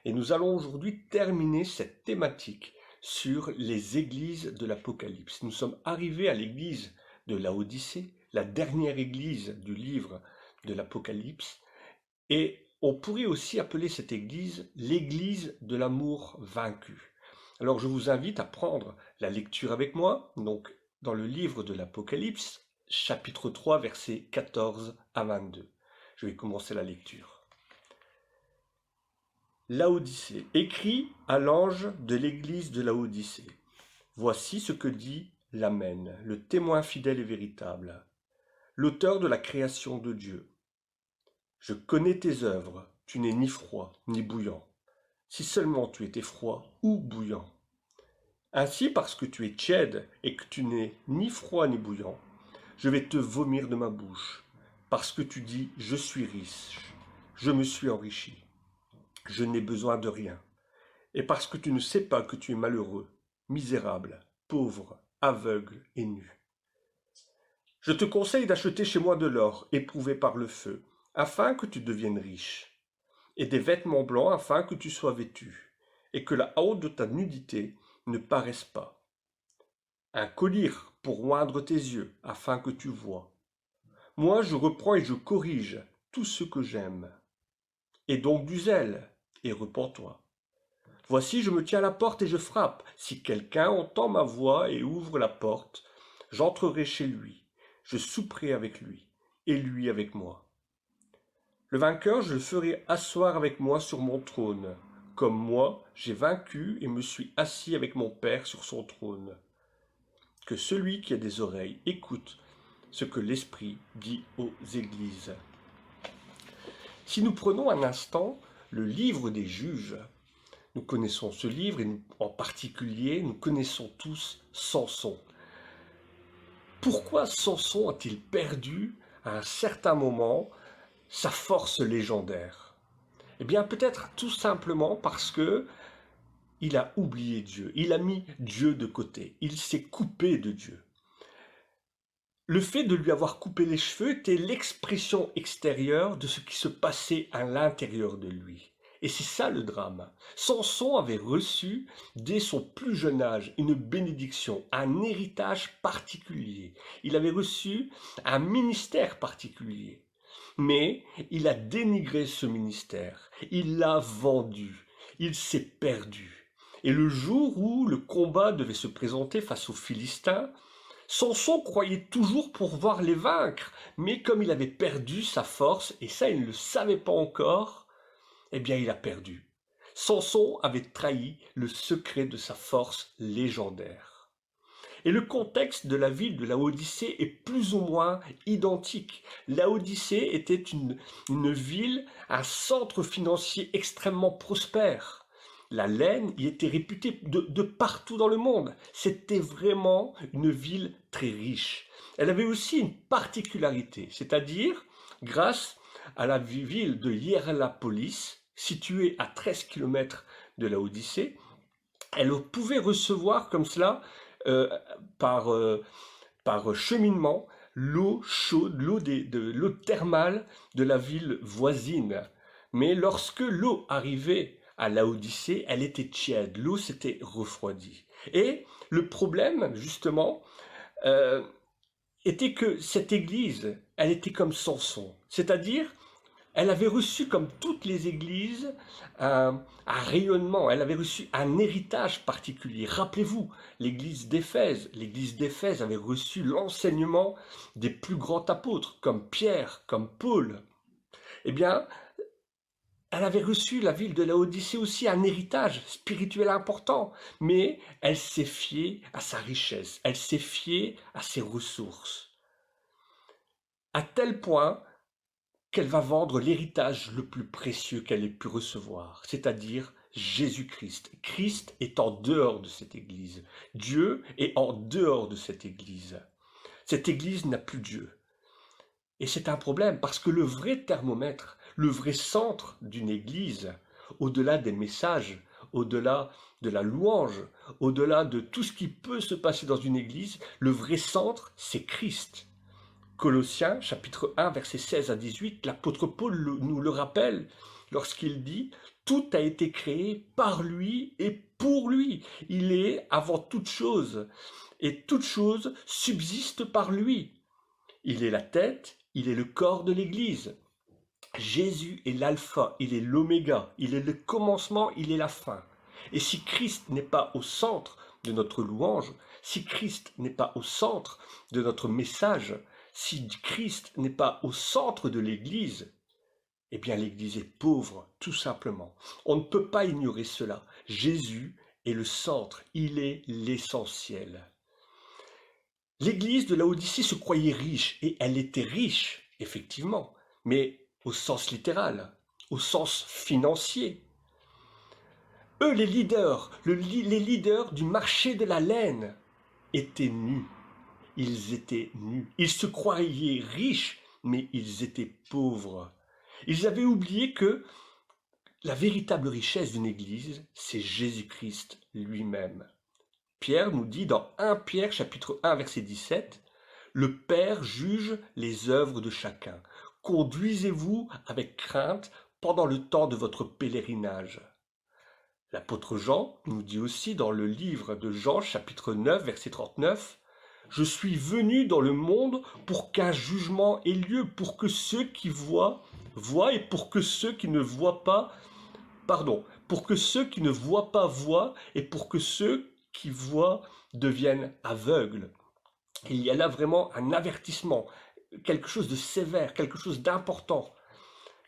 Et nous allons aujourd'hui terminer cette thématique sur les églises de l'Apocalypse. Nous sommes arrivés à l'église de Laodicée, la dernière église du livre de l'Apocalypse, et on pourrait aussi appeler cette église l'église de l'amour vaincu. Alors je vous invite à prendre la lecture avec moi, donc dans le livre de l'Apocalypse, chapitre 3, versets 14 à 22. Je vais commencer la lecture. Laodicée, écrit à l'ange de l'église de Laodicée. Voici ce que dit l'Amen, le témoin fidèle et véritable, l'auteur de la création de Dieu. Je connais tes œuvres, tu n'es ni froid ni bouillant. Si seulement tu étais froid ou bouillant. Ainsi, parce que tu es tiède et que tu n'es ni froid ni bouillant, je vais te vomir de ma bouche, parce que tu dis, je suis riche, je me suis enrichi, je n'ai besoin de rien. Et parce que tu ne sais pas que tu es malheureux, misérable, pauvre, aveugle et nu. Je te conseille d'acheter chez moi de l'or éprouvé par le feu, afin que tu deviennes riche, et des vêtements blancs afin que tu sois vêtu, et que la honte de ta nudité ne paraisse pas. Un collier pour oindre tes yeux, afin que tu vois. Moi, je reprends et je corrige tout ce que j'aime. Et donc du zèle, et repens-toi. Voici, je me tiens à la porte et je frappe. Si quelqu'un entend ma voix et ouvre la porte, j'entrerai chez lui, je souperai avec lui, et lui avec moi. Le vainqueur, je le ferai asseoir avec moi sur mon trône, comme moi, j'ai vaincu et me suis assis avec mon Père sur son trône. Que celui qui a des oreilles écoute ce que l'Esprit dit aux églises. Si nous prenons un instant le livre des Juges, nous connaissons ce livre et en particulier, nous connaissons tous Samson. Pourquoi Samson a-t-il perdu à un certain moment sa force légendaire? Eh bien, peut-être tout simplement parce que il a oublié Dieu, il a mis Dieu de côté, il s'est coupé de Dieu. Le fait de lui avoir coupé les cheveux était l'expression extérieure de ce qui se passait à l'intérieur de lui. Et c'est ça le drame. Samson avait reçu, dès son plus jeune âge, une bénédiction, un héritage particulier. Il avait reçu un ministère particulier. Mais il a dénigré ce ministère, il l'a vendu, il s'est perdu. Et le jour où le combat devait se présenter face aux Philistins, Samson croyait toujours pouvoir les vaincre, mais comme il avait perdu sa force, et ça il ne le savait pas encore, eh bien il a perdu. Samson avait trahi le secret de sa force légendaire. Et le contexte de la ville de Laodicée est plus ou moins identique. Laodicée était une ville, un centre financier extrêmement prospère. La laine y était réputée de partout dans le monde. C'était vraiment une ville très riche. Elle avait aussi une particularité, c'est-à-dire, grâce à la ville de Hiérapolis, située à 13 km de Laodicée, elle pouvait recevoir comme cela, euh, par, euh, par cheminement, l'eau chaude, l'eau thermale de la ville voisine. Mais lorsque l'eau arrivait à Laodicée, elle était tiède, l'eau s'était refroidie. Et le problème, justement, euh, était que cette église, elle était comme Samson, c'est-à-dire elle avait reçu, comme toutes les églises, un rayonnement, elle avait reçu un héritage particulier. Rappelez-vous, l'église d'Éphèse avait reçu l'enseignement des plus grands apôtres, comme Pierre, comme Paul. Eh bien, elle avait reçu, la ville de Laodicée aussi, un héritage spirituel important, mais elle s'est fiée à sa richesse, elle s'est fiée à ses ressources, à tel point qu'elle va vendre l'héritage le plus précieux qu'elle ait pu recevoir, c'est-à-dire Jésus-Christ. Christ est en dehors de cette église. Dieu est en dehors de cette église. Cette église n'a plus Dieu. Et c'est un problème parce que le vrai thermomètre, le vrai centre d'une église, au-delà des messages, au-delà de la louange, au-delà de tout ce qui peut se passer dans une église, le vrai centre, c'est Christ. Colossiens, chapitre 1, versets 16 à 18, l'apôtre Paul nous le rappelle lorsqu'il dit Tout a été créé par lui et pour lui. Il est avant toute chose, et toute chose subsiste par lui. Il est la tête, il est le corps de l'Église. Jésus est l'alpha, il est l'oméga, il est le commencement, il est la fin. Et si Christ n'est pas au centre de notre louange, si Christ n'est pas au centre de notre message, si Christ n'est pas au centre de l'Église, eh bien l'Église est pauvre, tout simplement. On ne peut pas ignorer cela. Jésus est le centre, il est l'essentiel. L'Église de Laodicée se croyait riche, et elle était riche, effectivement, mais au sens littéral, au sens financier. Eux, les leaders, les leaders du marché de la laine, étaient nus. Ils étaient nus. Ils se croyaient riches, mais ils étaient pauvres. Ils avaient oublié que la véritable richesse d'une église, c'est Jésus-Christ lui-même. Pierre nous dit dans 1 Pierre chapitre 1 verset 17, « Le Père juge les œuvres de chacun. Conduisez-vous avec crainte pendant le temps de votre pèlerinage. » L'apôtre Jean nous dit aussi dans le livre de Jean chapitre 9 verset 39, « Je suis venu dans le monde pour qu'un jugement ait lieu, pour que ceux qui voient, voient, et pour que ceux qui ne voient pas, pour que ceux qui ne voient pas voient, et pour que ceux qui voient deviennent aveugles. » Il y a là vraiment un avertissement, quelque chose de sévère, quelque chose d'important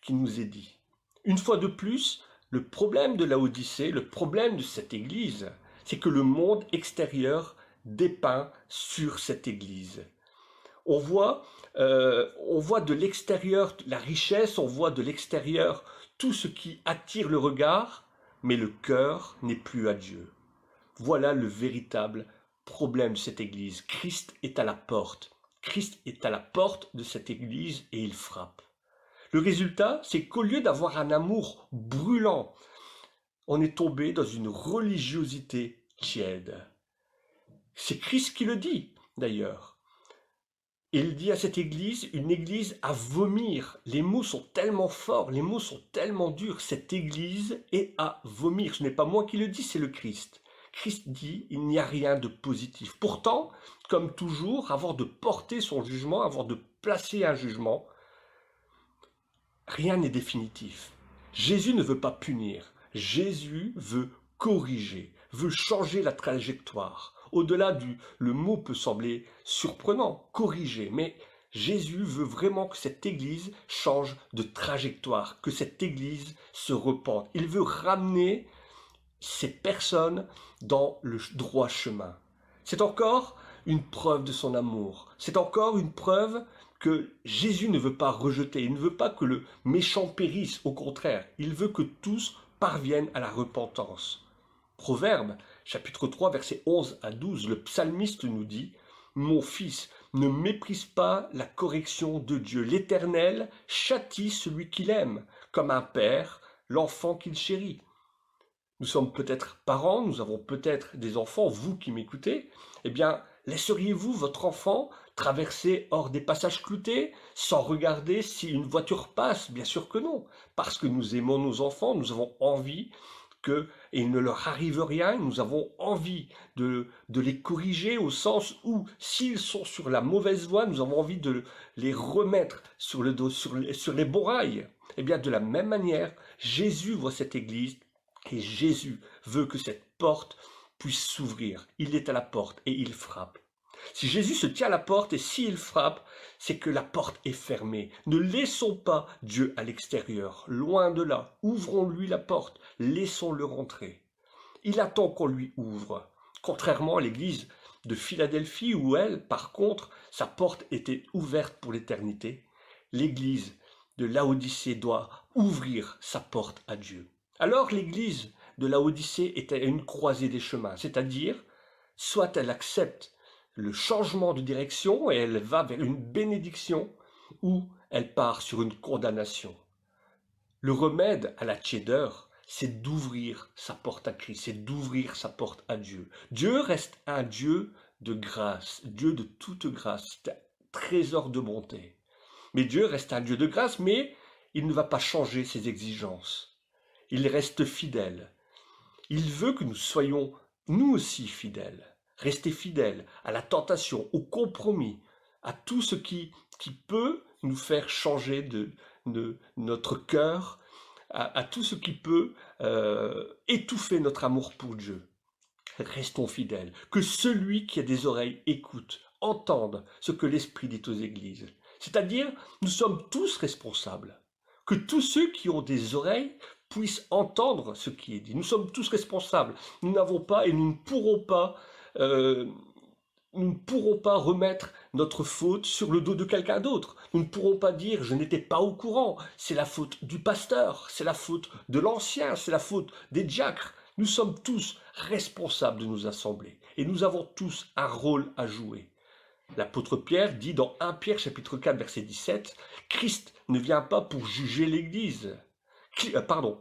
qui nous est dit. Une fois de plus, le problème de Laodicée, le problème de cette église, c'est que le monde extérieur dépeint sur cette église. On voit de l'extérieur la richesse, on voit de l'extérieur tout ce qui attire le regard, mais le cœur n'est plus à Dieu. Voilà le véritable problème de cette église. Christ est à la porte. Christ est à la porte de cette église et il frappe. Le résultat, c'est qu'au lieu d'avoir un amour brûlant, on est tombé dans une religiosité tiède. C'est Christ qui le dit, d'ailleurs. Il dit à cette église, une église à vomir. Les mots sont tellement forts, les mots sont tellement durs. Cette église est à vomir. Ce n'est pas moi qui le dis, c'est le Christ. Christ dit, il n'y a rien de positif. Pourtant, comme toujours, avant de porter son jugement, avant de placer un jugement, rien n'est définitif. Jésus ne veut pas punir. Jésus veut corriger, veut changer la trajectoire. Au-delà le mot peut sembler surprenant, corriger, mais Jésus veut vraiment que cette église change de trajectoire, que cette église se repente. Il veut ramener ces personnes dans le droit chemin. C'est encore une preuve de son amour. C'est encore une preuve que Jésus ne veut pas rejeter. Il ne veut pas que le méchant périsse. Au contraire, il veut que tous parviennent à la repentance. Proverbe, chapitre 3, versets 11 à 12, le psalmiste nous dit « Mon fils, ne méprise pas la correction de Dieu. L'Éternel châtie celui qu'il aime, comme un père l'enfant qu'il chérit. » Nous sommes peut-être parents, nous avons peut-être des enfants, vous qui m'écoutez, eh bien, laisseriez-vous votre enfant traverser hors des passages cloutés, sans regarder si une voiture passe? Bien sûr que non, parce que nous aimons nos enfants, nous avons envie qu'il ne leur arrive rien, nous avons envie de les corriger au sens où, s'ils sont sur la mauvaise voie, nous avons envie de les remettre sur les bons rails. Eh bien, de la même manière, Jésus voit cette église, et Jésus veut que cette porte puisse s'ouvrir. Il est à la porte et il frappe. Si Jésus se tient à la porte et s'il frappe, c'est que la porte est fermée. Ne laissons pas Dieu à l'extérieur, loin de là. Ouvrons-lui la porte, laissons-le rentrer. Il attend qu'on lui ouvre. Contrairement à l'église de Philadelphie où elle, par contre, sa porte était ouverte pour l'éternité, l'église de Laodicée doit ouvrir sa porte à Dieu. Alors l'église de Laodicée est à une croisée des chemins, c'est-à-dire, soit elle accepte le changement de direction et elle va vers une bénédiction, ou elle part sur une condamnation. Le remède à la tiédeur, c'est d'ouvrir sa porte à Christ, c'est d'ouvrir sa porte à Dieu. Dieu reste un Dieu de grâce, Dieu de toute grâce, trésor de bonté. Mais Dieu reste un Dieu de grâce, mais il ne va pas changer ses exigences. Il reste fidèle. Il veut que nous soyons nous aussi fidèles. Rester fidèles à la tentation, au compromis, à tout ce qui peut nous faire changer de notre cœur, à tout ce qui peut étouffer notre amour pour Dieu. Restons fidèles. Que celui qui a des oreilles écoute, entende ce que l'Esprit dit aux églises. C'est-à-dire, nous sommes tous responsables. Que tous ceux qui ont des oreilles puissent entendre ce qui est dit. Nous sommes tous responsables. Nous n'avons pas et euh, nous ne pourrons pas remettre notre faute sur le dos de quelqu'un d'autre. Nous ne pourrons pas dire je n'étais pas au courant, c'est la faute du pasteur, c'est la faute de l'ancien, c'est la faute des diacres. Nous sommes tous responsables de nos assemblées et nous avons tous un rôle à jouer. L'apôtre Pierre dit dans 1 Pierre chapitre 4 verset 17, Christ ne vient pas pour juger l'Église.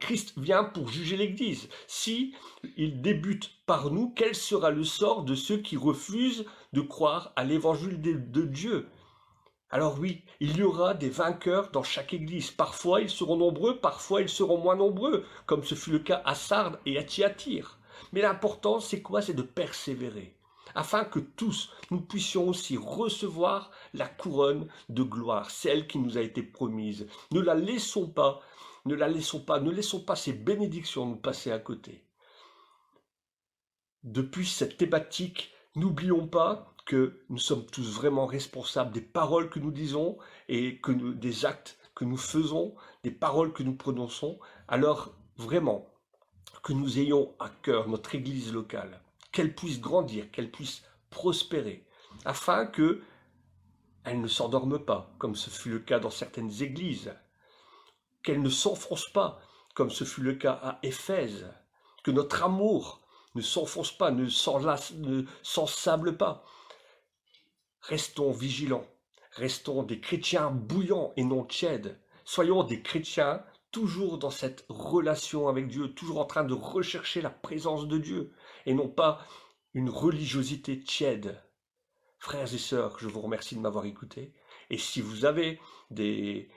Christ vient pour juger l'Église. Si il débute par nous, quel sera le sort de ceux qui refusent de croire à l'évangile de Dieu? Alors oui, il y aura des vainqueurs dans chaque Église. Parfois ils seront nombreux, parfois ils seront moins nombreux, comme ce fut le cas à Sardes et à Thyatire. Mais l'important, c'est quoi? C'est de persévérer, afin que tous, nous puissions aussi recevoir la couronne de gloire, celle qui nous a été promise. Ne la laissons pas, ne laissons pas ces bénédictions nous passer à côté. Depuis cette thématique, n'oublions pas que nous sommes tous vraiment responsables des paroles que nous disons et des actes que nous faisons, des paroles que nous prononçons. Alors vraiment, que nous ayons à cœur notre Église locale, qu'elle puisse grandir, qu'elle puisse prospérer, afin qu'elle ne s'endorme pas, comme ce fut le cas dans certaines églises, qu'elle ne s'enfonce pas, comme ce fut le cas à Éphèse, que notre amour ne s'enfonce pas, ne s'ensable pas. Restons vigilants, restons des chrétiens bouillants et non tièdes. Soyons des chrétiens toujours dans cette relation avec Dieu, toujours en train de rechercher la présence de Dieu, et non pas une religiosité tiède. Frères et sœurs, je vous remercie de m'avoir écouté, et si vous avez des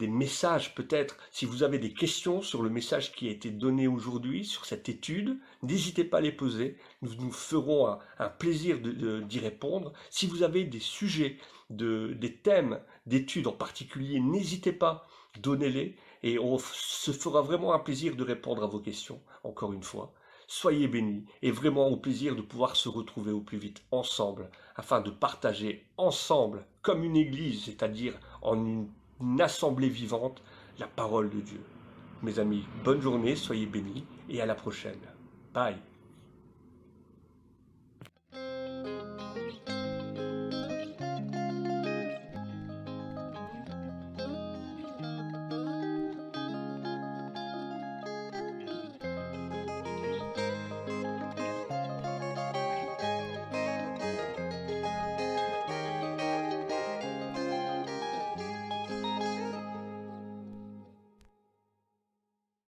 messages peut-être, si vous avez des questions sur le message qui a été donné aujourd'hui, sur cette étude, n'hésitez pas à les poser, nous nous ferons un plaisir d'y répondre. Si vous avez des sujets, des thèmes d'études en particulier, n'hésitez pas, donnez-les, et on se fera vraiment un plaisir de répondre à vos questions, encore une fois. Soyez bénis, et vraiment au plaisir de pouvoir se retrouver au plus vite ensemble, afin de partager ensemble, comme une église, c'est-à-dire en une assemblée vivante, la parole de Dieu. Mes amis, bonne journée, soyez bénis et à la prochaine. Bye.